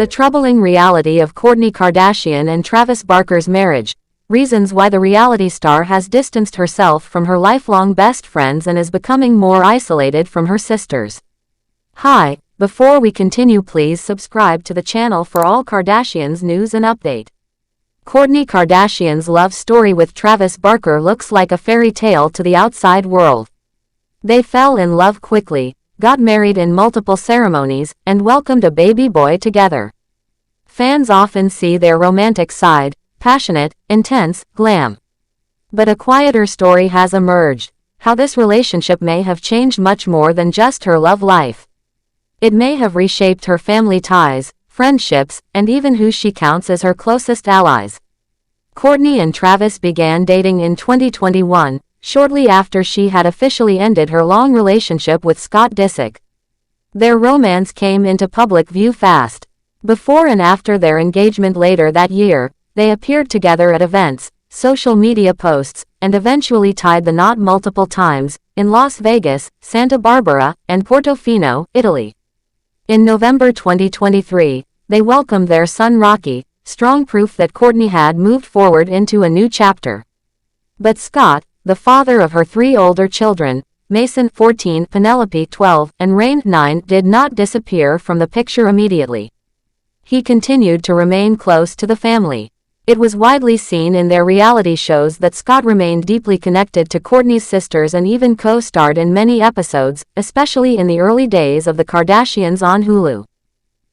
The troubling reality of Kourtney Kardashian and Travis Barker's marriage. Reasons why the reality star has distanced herself from her lifelong best friends and is becoming more isolated from her sisters. Hi, before we continue, please subscribe to the channel for all Kardashians news and update. Kourtney Kardashian's love story with Travis Barker looks like a fairy tale to the outside world. They fell in love quickly, got married in multiple ceremonies, and welcomed a baby boy together. Fans often see their romantic side, passionate, intense, glam. But a quieter story has emerged, how this relationship may have changed much more than just her love life. It may have reshaped her family ties, friendships, and even who she counts as her closest allies. Kourtney and Travis began dating in 2021, shortly after she had officially ended her long relationship with Scott Disick. Their romance came into public view fast. Before and after their engagement later that year, they appeared together at events, social media posts, and eventually tied the knot multiple times, in Las Vegas, Santa Barbara, and Portofino, Italy. In November 2023, they welcomed their son Rocky, strong proof that Kourtney had moved forward into a new chapter. But Scott, the father of her three older children, Mason 14, Penelope 12, and Rain 9, did not disappear from the picture immediately. He continued to remain close to the family. It was widely seen in their reality shows that Scott remained deeply connected to Kourtney's sisters and even co-starred in many episodes, especially in the early days of the Kardashians on Hulu.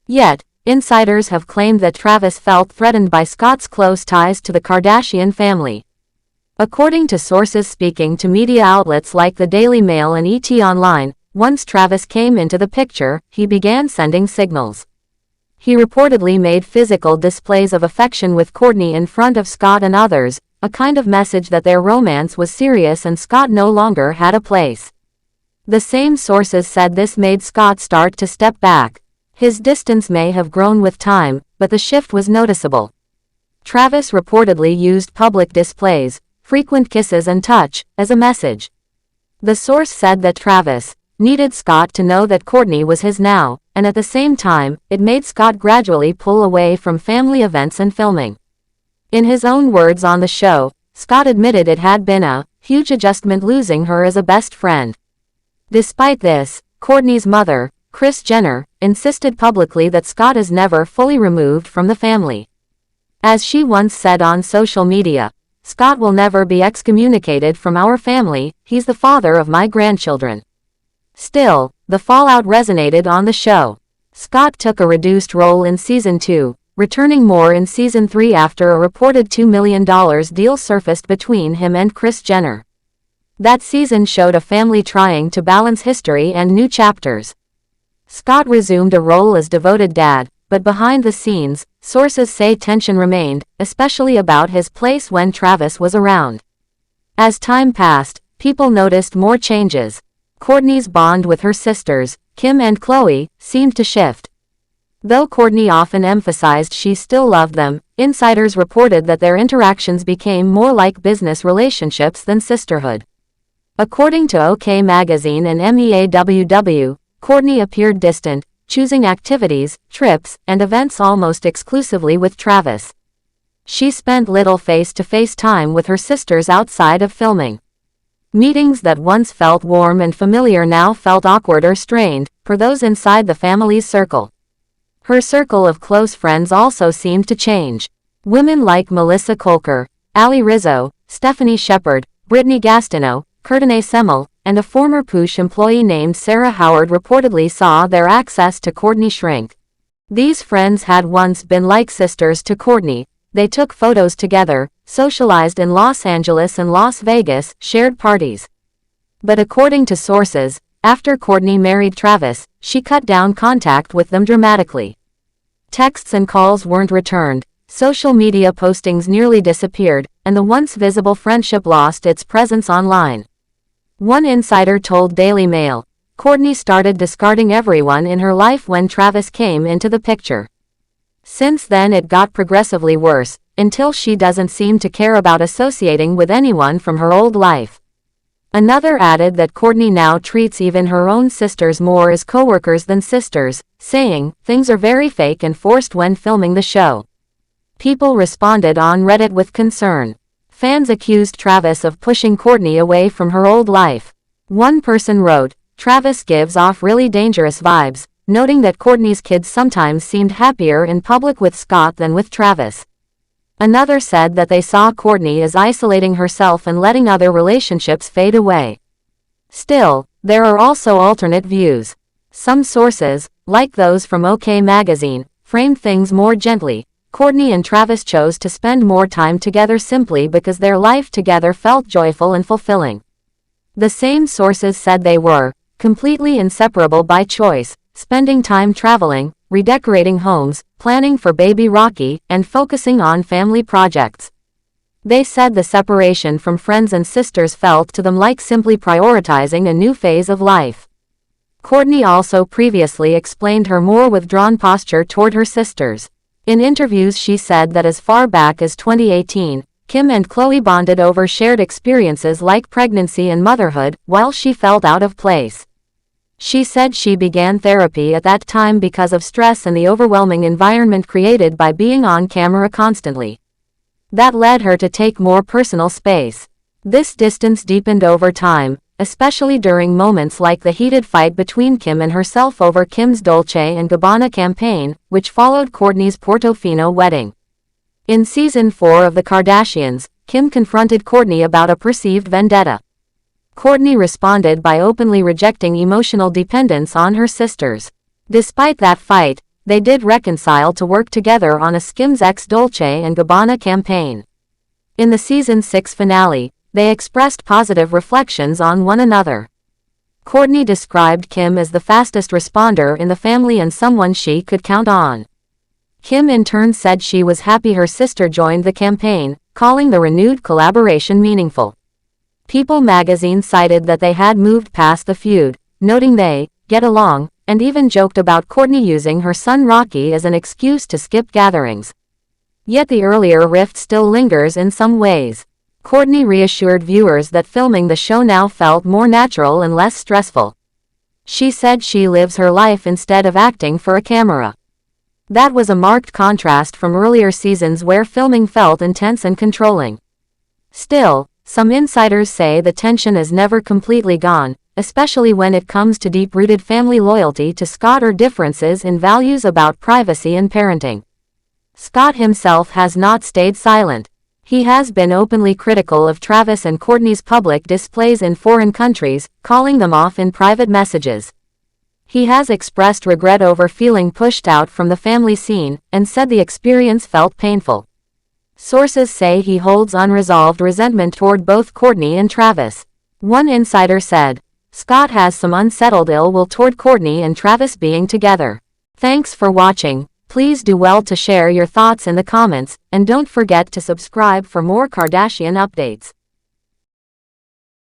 Yet, insiders have claimed that Travis felt threatened by Scott's close ties to the Kardashian family. According to sources speaking to media outlets like the Daily Mail and ET Online, once Travis came into the picture, he began sending signals. He reportedly made physical displays of affection with Kourtney in front of Scott and others, a kind of message that their romance was serious and Scott no longer had a place. The same sources said this made Scott start to step back. His distance may have grown with time, but the shift was noticeable. Travis reportedly used public displays, frequent kisses and touch, as a message. The source said that Travis needed Scott to know that Kourtney was his now, and at the same time, it made Scott gradually pull away from family events and filming. In his own words on the show, Scott admitted it had been a huge adjustment losing her as a best friend. Despite this, Kourtney's mother, Kris Jenner, insisted publicly that Scott is never fully removed from the family. As she once said on social media, "Scott will never be excommunicated from our family, he's the father of my grandchildren." Still, the fallout resonated on the show. Scott took a reduced role in Season 2, returning more in Season 3 after a reported $2 million deal surfaced between him and Kris Jenner. That season showed a family trying to balance history and new chapters. Scott resumed a role as devoted dad, but behind the scenes, sources say tension remained, especially about his place when Travis was around. As time passed, people noticed more changes. Kourtney's bond with her sisters, Kim and Khloe, seemed to shift. Though Kourtney often emphasized she still loved them, insiders reported that their interactions became more like business relationships than sisterhood. According to OK Magazine and MEAWW, Kourtney appeared distant, choosing activities, trips, and events almost exclusively with Travis. She spent little face-to-face time with her sisters outside of filming. Meetings that once felt warm and familiar now felt awkward or strained, for those inside the family's circle. Her circle of close friends also seemed to change. Women like Melissa Kolker, Ali Rizzo, Stephanie Shepard, Brittany Gastineau, Kourtney Semmel, and a former Poosh employee named Sarah Howard reportedly saw their access to Kourtney shrink. These friends had once been like sisters to Kourtney. They took photos together, socialized in Los Angeles and Las Vegas, shared parties. But according to sources, after Kourtney married Travis, she cut down contact with them dramatically. Texts and calls weren't returned, social media postings nearly disappeared, and the once visible friendship lost its presence online. One insider told Daily Mail, Kourtney started discarding everyone in her life when Travis came into the picture. Since then it got progressively worse, until she doesn't seem to care about associating with anyone from her old life. Another added that Kourtney now treats even her own sisters more as co-workers than sisters, saying, "Things are very fake and forced when filming the show." People responded on Reddit with concern. Fans accused Travis of pushing Kourtney away from her old life. One person wrote, "Travis gives off really dangerous vibes," noting that Kourtney's kids sometimes seemed happier in public with Scott than with Travis. Another said that they saw Kourtney as isolating herself and letting other relationships fade away. Still, there are also alternate views. Some sources, like those from OK magazine, framed things more gently. Kourtney and Travis chose to spend more time together simply because their life together felt joyful and fulfilling. The same sources said they were completely inseparable by choice, spending time traveling, redecorating homes, planning for baby Rocky, and focusing on family projects. They said the separation from friends and sisters felt to them like simply prioritizing a new phase of life. Kourtney also previously explained her more withdrawn posture toward her sisters. In interviews she said that as far back as 2018, Kim and Khloe bonded over shared experiences like pregnancy and motherhood, while she felt out of place. She said she began therapy at that time because of stress and the overwhelming environment created by being on camera constantly. That led her to take more personal space. This distance deepened over time, especially during moments like the heated fight between Kim and herself over Kim's Dolce & Gabbana campaign, which followed Kourtney's Portofino wedding. In season 4 of The Kardashians, Kim confronted Kourtney about a perceived vendetta. Kourtney responded by openly rejecting emotional dependence on her sisters. Despite that fight, they did reconcile to work together on a Skims x Dolce & Gabbana campaign. In the season 6 finale, they expressed positive reflections on one another. Kourtney described Kim as the fastest responder in the family and someone she could count on. Kim in turn said she was happy her sister joined the campaign, calling the renewed collaboration meaningful. People magazine cited that they had moved past the feud, noting they get along, and even joked about Kourtney using her son Rocky as an excuse to skip gatherings. Yet the earlier rift still lingers in some ways. Kourtney reassured viewers that filming the show now felt more natural and less stressful. She said she lives her life instead of acting for a camera. That was a marked contrast from earlier seasons where filming felt intense and controlling. Still, some insiders say the tension is never completely gone, especially when it comes to deep-rooted family loyalty to Scott or differences in values about privacy and parenting. Scott himself has not stayed silent. He has been openly critical of Travis and Kourtney's public displays in foreign countries, calling them off in private messages. He has expressed regret over feeling pushed out from the family scene, and said the experience felt painful. Sources say he holds unresolved resentment toward both Kourtney and Travis. One insider said, "Scott has some unsettled ill will toward Kourtney and Travis being together." Thanks for watching. Please do well to share your thoughts in the comments, and don't forget to subscribe for more Kardashian updates.